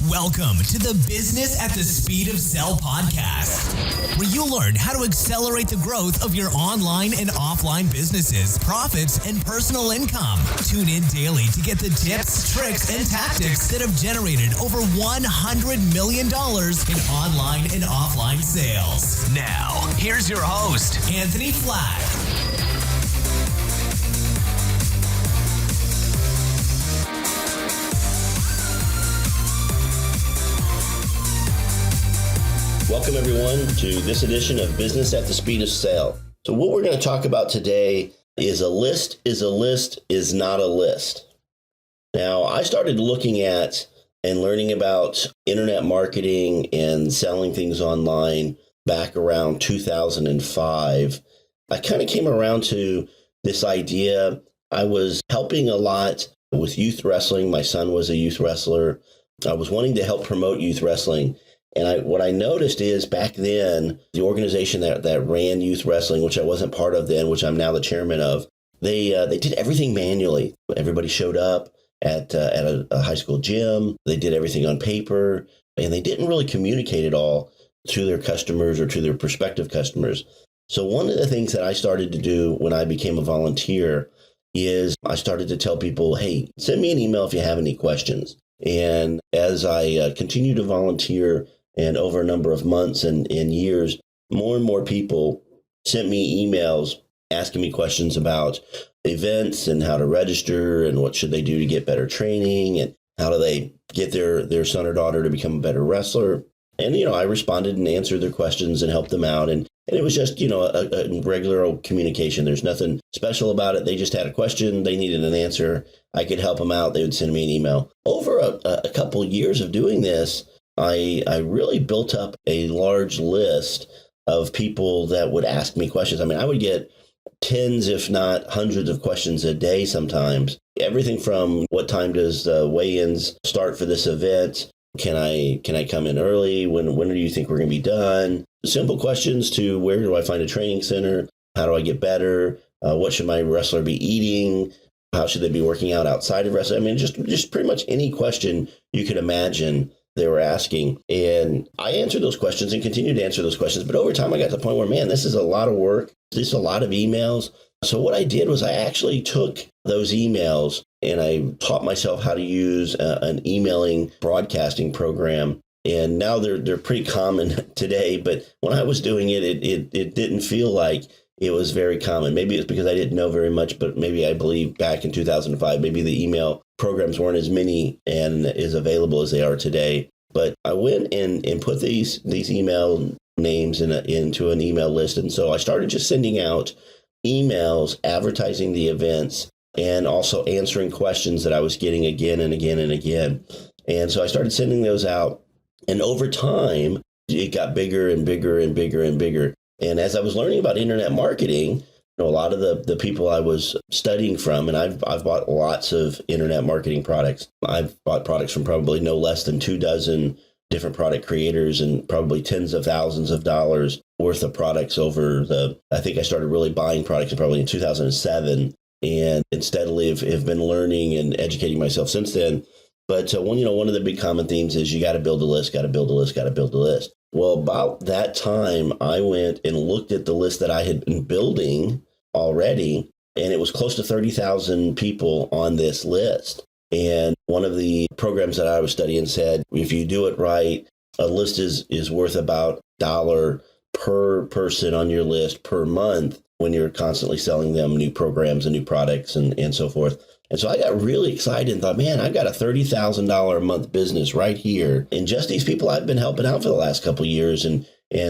Welcome to the Business at the Speed of Sell podcast, where you learn how to accelerate the growth of your online and offline businesses, profits, and personal income. Tune in daily to get the tips, tricks, and tactics that have generated over $100 million in online and offline sales. Now, here's your host, Anthony Flack. Welcome, everyone, to this edition of Business at the Speed of Sale. So what we're going to talk about today is a list is not a list. Now, I started looking at and learning about internet marketing and selling things online back around 2005. I kind of came around to this idea. I was helping a lot with youth wrestling. My son was a youth wrestler. I was wanting to help promote youth wrestling. And what I noticed is back then, the organization that ran youth wrestling, which I wasn't part of then, which I'm now the chairman of, they did everything manually. Everybody showed up at a high school gym. They did everything on paper, and they didn't really communicate at all to their customers or to their prospective customers. So one of the things that I started to do when I became a volunteer is I started to tell people, hey, send me an email if you have any questions. And as I continued to volunteer, and over a number of months and years, more and more people sent me emails asking me questions about events and how to register and what should they do to get better training and how do they get their son or daughter to become a better wrestler. And, I responded and answered their questions and helped them out. And it was just, a regular old communication. There's nothing special about it. They just had a question. They needed an answer. I could help them out. They would send me an email. Over a couple years of doing this, I really built up a large list of people that would ask me questions. I mean, I would get tens, if not hundreds of questions a day sometimes. Everything from what time does the weigh-ins start for this event? Can I come in early? When do you think we're going to be done? Simple questions to where do I find a training center? How do I get better? What should my wrestler be eating? How should they be working out outside of wrestling? I mean, just pretty much any question you could imagine they were asking. And I answered those questions and continued to answer those questions. But over time, I got to the point where, man, this is a lot of work. This is a lot of emails. So what I did was I actually took those emails and I taught myself how to use an emailing broadcasting program. And now they're pretty common today. But when I was doing it, it didn't feel like it was very common. Maybe it's because I didn't know very much, but maybe I believe back in 2005, maybe the email programs weren't as many and as available as they are today. But I went and put these email names into an email list. And so I started just sending out emails advertising the events and also answering questions that I was getting again and again and again. And so I started sending those out. And over time, it got bigger and bigger and bigger and bigger. And as I was learning about internet marketing, a lot of the people I was studying from, and I've bought lots of internet marketing products. I've bought products from probably no less than 24 different product creators and probably tens of thousands of dollars worth of products I think I started really buying products probably in 2007 and steadily have been learning and educating myself since then. But one of the big common themes is you got to build a list, got to build a list, got to build a list. Well, about that time, I went and looked at the list that I had been building already, and it was close to 30,000 people on this list. And one of the programs that I was studying said, if you do it right, a list is worth about $1 per person on your list per month when you're constantly selling them new programs and new products and so forth. And so I got really excited and thought, man, I've got a $30,000 a month business right here. And just these people I've been helping out for the last couple of years and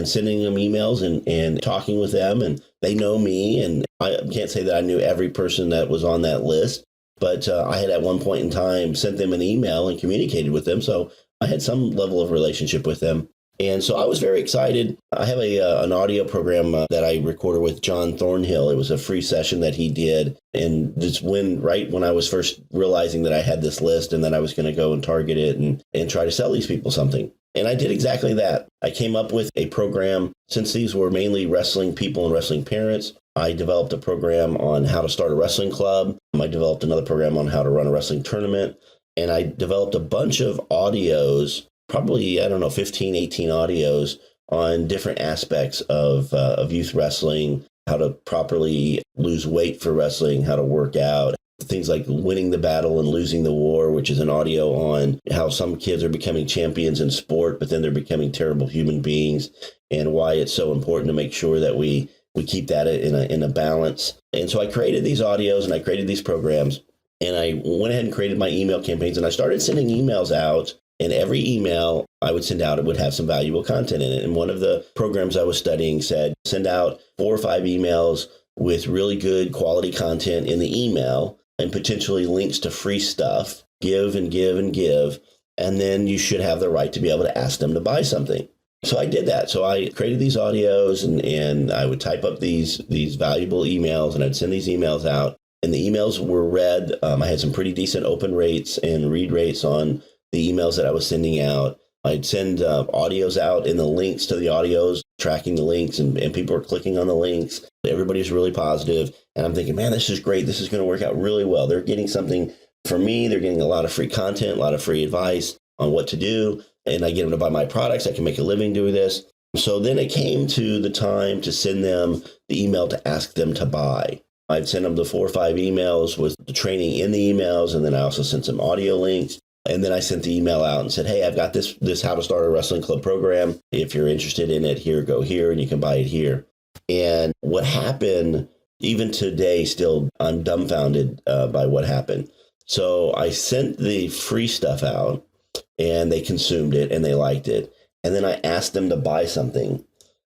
sending them emails and talking with them. And they know me. And I can't say that I knew every person that was on that list, but I had at one point in time sent them an email and communicated with them. So I had some level of relationship with them. And so I was very excited. I have an audio program that I recorded with John Thornhill. It was a free session that he did. And it's right when I was first realizing that I had this list and that I was going to go and target it and try to sell these people something. And I did exactly that. I came up with a program. Since these were mainly wrestling people and wrestling parents, I developed a program on how to start a wrestling club. I developed another program on how to run a wrestling tournament. And I developed a bunch of audios, probably, 15, 18 audios on different aspects of youth wrestling, how to properly lose weight for wrestling, how to work out, things like winning the battle and losing the war, which is an audio on how some kids are becoming champions in sport, but then they're becoming terrible human beings, and why it's so important to make sure that we keep that in a balance. And so I created these audios and I created these programs, and I went ahead and created my email campaigns, and I started sending emails out. And every email I would send out, it would have some valuable content in it. And one of the programs I was studying said, send out 4 or 5 emails with really good quality content in the email and potentially links to free stuff. Give and give and give. And then you should have the right to be able to ask them to buy something. So I did that. So I created these audios, and I would type up these valuable emails, and I'd send these emails out. And the emails were read. I had some pretty decent open rates and read rates on the emails that I was sending out. I'd send audios out, and the links to the audios, tracking the links, and people were clicking on the links. Everybody's really positive. And I'm thinking, man, this is great. This is going to work out really well. They're getting something from me. They're getting a lot of free content, a lot of free advice on what to do. And I get them to buy my products. I can make a living doing this. So then it came to the time to send them the email to ask them to buy. I'd send them the 4 or 5 emails with the training in the emails. And then I also sent some audio links. And then I sent the email out and said, hey, I've got this How to Start a Wrestling Club program. If you're interested in it, go here, and you can buy it here. And what happened, even today, still, I'm dumbfounded by what happened. So I sent the free stuff out, and they consumed it, and they liked it. And then I asked them to buy something,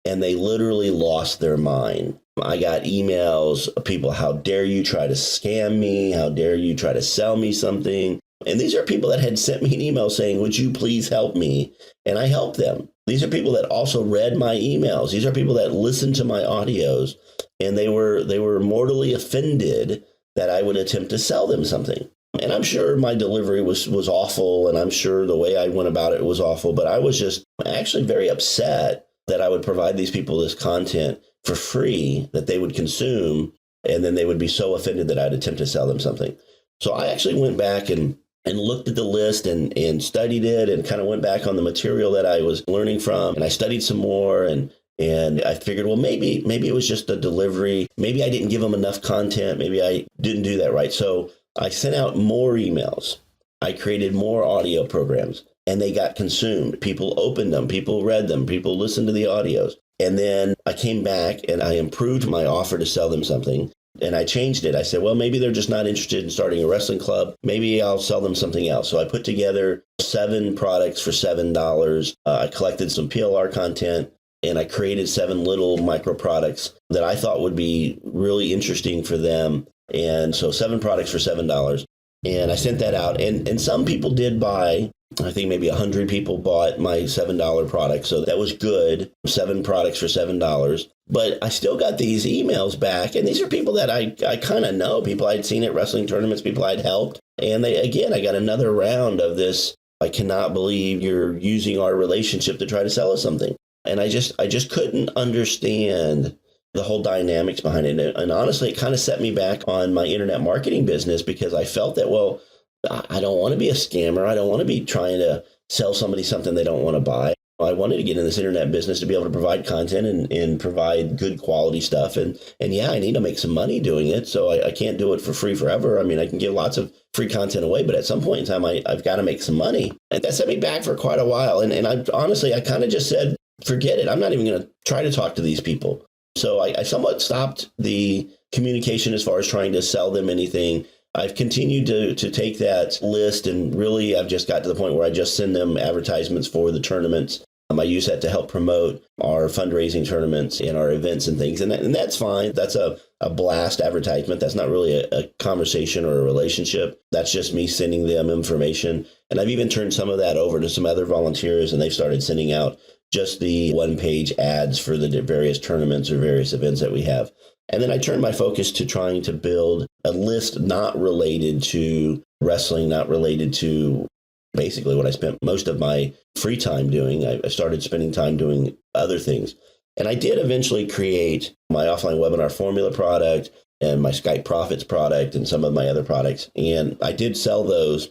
and they literally lost their mind. I got emails of people, how dare you try to scam me? How dare you try to sell me something? And these are people that had sent me an email saying, would you please help me? And I helped them. These are people that also read my emails. These are people that listened to my audios, and they were mortally offended that I would attempt to sell them something. And I'm sure my delivery was awful, and I'm sure the way I went about it was awful, but I was just actually very upset that I would provide these people this content for free that they would consume, and then they would be so offended that I'd attempt to sell them something. So I actually went back and looked at the list and studied it, and kind of went back on the material that I was learning from. And I studied some more, and I figured, well, maybe it was just a delivery. Maybe I didn't give them enough content. Maybe I didn't do that right. So I sent out more emails. I created more audio programs, and they got consumed. People opened them. People read them. People listened to the audios. And then I came back and I improved my offer to sell them something. And I changed it. I said, well, maybe they're just not interested in starting a wrestling club. Maybe I'll sell them something else. So I put together 7 products for $7. I collected some PLR content, and I created 7 little micro products that I thought would be really interesting for them. And so 7 products for $7. And I sent that out. And some people did buy. I think maybe 100 people bought my $7 product. So that was good. 7 products for $7. But I still got these emails back. And these are people that I kind of know, people I'd seen at wrestling tournaments, people I'd helped. And I got another round of this. I cannot believe you're using our relationship to try to sell us something. And I just couldn't understand the whole dynamics behind it. And honestly, it kind of set me back on my internet marketing business, because I felt that, well, I don't want to be a scammer. I don't want to be trying to sell somebody something they don't want to buy. I wanted to get in this internet business to be able to provide content and provide good quality stuff. And yeah, I need to make some money doing it. So I can't do it for free forever. I mean, I can give lots of free content away, but at some point in time, I've got to make some money. And that set me back for quite a while. And I honestly, I kind of just said, forget it. I'm not even going to try to talk to these people. So I somewhat stopped the communication as far as trying to sell them anything. I've continued to take that list, and really I've just got to the point where I just send them advertisements for the tournaments. I use that to help promote our fundraising tournaments and our events and things. And that's fine. That's a blast advertisement. That's not really a conversation or a relationship. That's just me sending them information. And I've even turned some of that over to some other volunteers, and they've started sending out just the 1-page ads for the various tournaments or various events that we have. And then I turned my focus to trying to build a list not related to wrestling, not related to basically what I spent most of my free time doing. I started spending time doing other things. And I did eventually create my offline webinar formula product and my Skype Profits product and some of my other products. And I did sell those.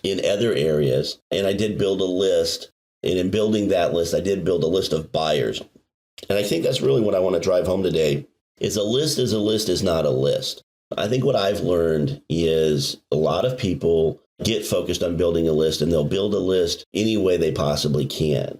in other areas. And I did build a list. And in building that list, I did build a list of buyers. And I think that's really what I want to drive home today is a list is not a list. I think what I've learned is a lot of people get focused on building a list, and they'll build a list any way they possibly can.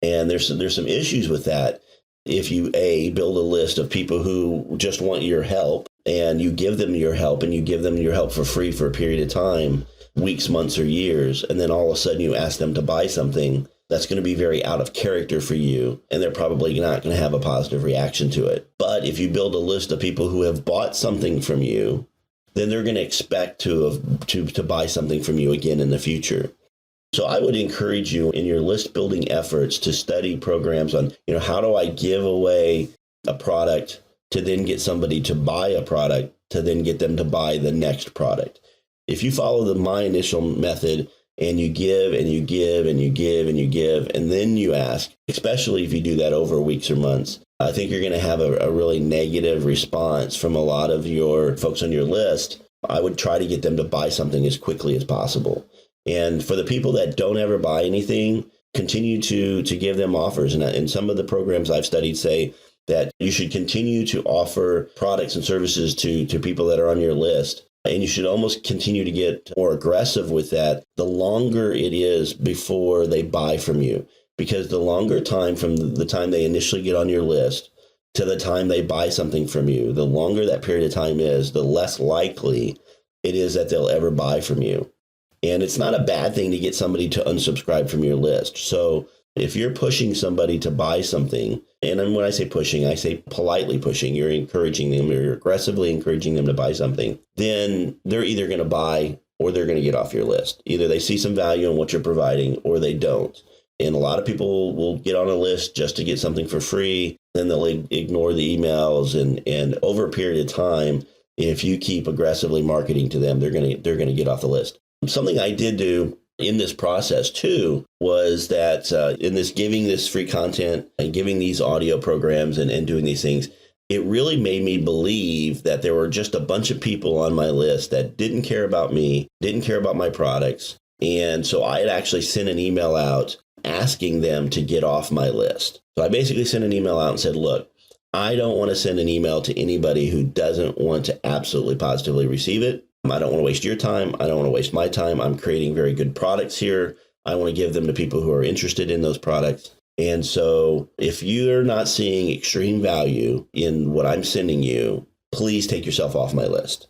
And there's some issues with that. If you build a list of people who just want your help, and you give them your help, and you give them your help for free for a period of time, weeks, months, or years, and then all of a sudden you ask them to buy something, that's going to be very out of character for you, and they're probably not going to have a positive reaction to it. But if you build a list of people who have bought something from you, then they're going to expect to buy something from you again in the future. So I would encourage you in your list building efforts to study programs on, how do I give away a product to then get somebody to buy a product, to then get them to buy the next product. If you follow my initial method, and you give and you give and you give and you give, and then you ask, especially if you do that over weeks or months, I think you're going to have a really negative response from a lot of your folks on your list. I would try to get them to buy something as quickly as possible. And for the people that don't ever buy anything, continue to give them offers. And some of the programs I've studied say that you should continue to offer products and services to people that are on your list. And you should almost continue to get more aggressive with that the longer it is before they buy from you. Because the longer time from the time they initially get on your list to the time they buy something from you, the longer that period of time is, the less likely it is that they'll ever buy from you. And it's not a bad thing to get somebody to unsubscribe from your list. So if you're pushing somebody to buy something, and when I say pushing, I say politely pushing, you're encouraging them, or you're aggressively encouraging them to buy something, then they're either going to buy or they're going to get off your list. Either they see some value in what you're providing or they don't. And a lot of people will get on a list just to get something for free. Then they'll ignore the emails. And over a period of time, if you keep aggressively marketing to them, they're going to get off the list. Something I did do in this process too was that in this giving this free content and giving these audio programs and doing these things, it really made me believe that there were just a bunch of people on my list that didn't care about me, didn't care about my products. And so I had actually sent an email out asking them to get off my list. So I basically sent an email out and said, look, I don't want to send an email to anybody who doesn't want to absolutely positively receive it. I don't want to waste your time. I don't want to waste my time. I'm creating very good products here. I want to give them to people who are interested in those products. And so if you're not seeing extreme value in what I'm sending you, please take yourself off my list.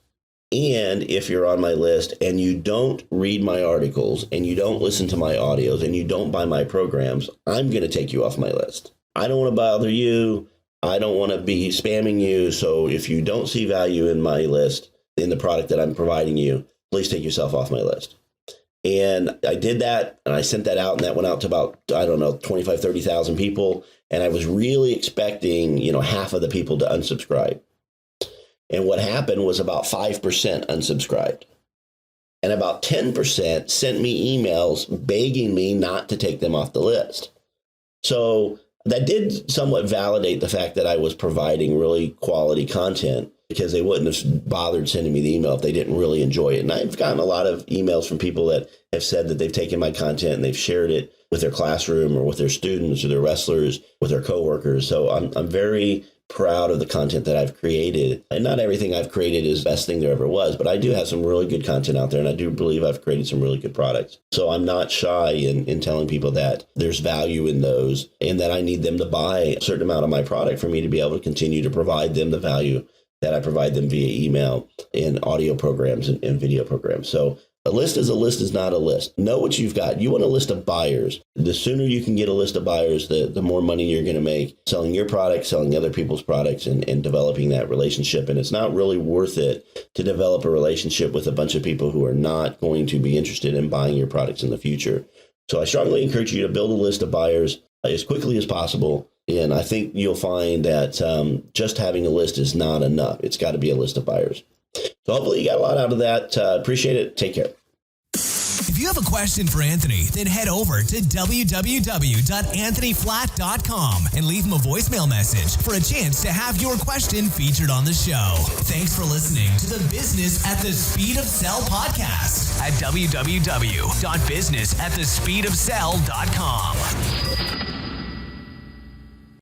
And if you're on my list and you don't read my articles and you don't listen to my audios and you don't buy my programs, I'm going to take you off my list. I don't want to bother you. I don't want to be spamming you. So if you don't see value in my list, in the product that I'm providing you, please take yourself off my list. And I did that, and I sent that out, and that went out to about, 25, 30,000 people. And I was really expecting, half of the people to unsubscribe. And what happened was about 5% unsubscribed. And about 10% sent me emails begging me not to take them off the list. So that did somewhat validate the fact that I was providing really quality content, because they wouldn't have bothered sending me the email if they didn't really enjoy it. And I've gotten a lot of emails from people that have said that they've taken my content and they've shared it with their classroom or with their students or their wrestlers, with their coworkers. So I'm very proud of the content that I've created. And not everything I've created is the best thing there ever was, but I do have some really good content out there, and I do believe I've created some really good products. So I'm not shy in telling people that there's value in those and that I need them to buy a certain amount of my product for me to be able to continue to provide them the value that I provide them via email and audio programs and video programs. So a list is not a list. Know what you've got. You want a list of buyers. The sooner you can get a list of buyers, the more money you're going to make selling your product, selling other people's products, and developing that relationship. And it's not really worth it to develop a relationship with a bunch of people who are not going to be interested in buying your products in the future. So I strongly encourage you to build a list of buyers as quickly as possible. And I think you'll find that just having a list is not enough. It's got to be a list of buyers. So hopefully you got a lot out of that. Appreciate it. Take care. If you have a question for Anthony, then head over to www.anthonyflatt.com and leave him a voicemail message for a chance to have your question featured on the show. Thanks for listening to the Business at the Speed of Sell podcast at www.businessatthespeedofsell.com.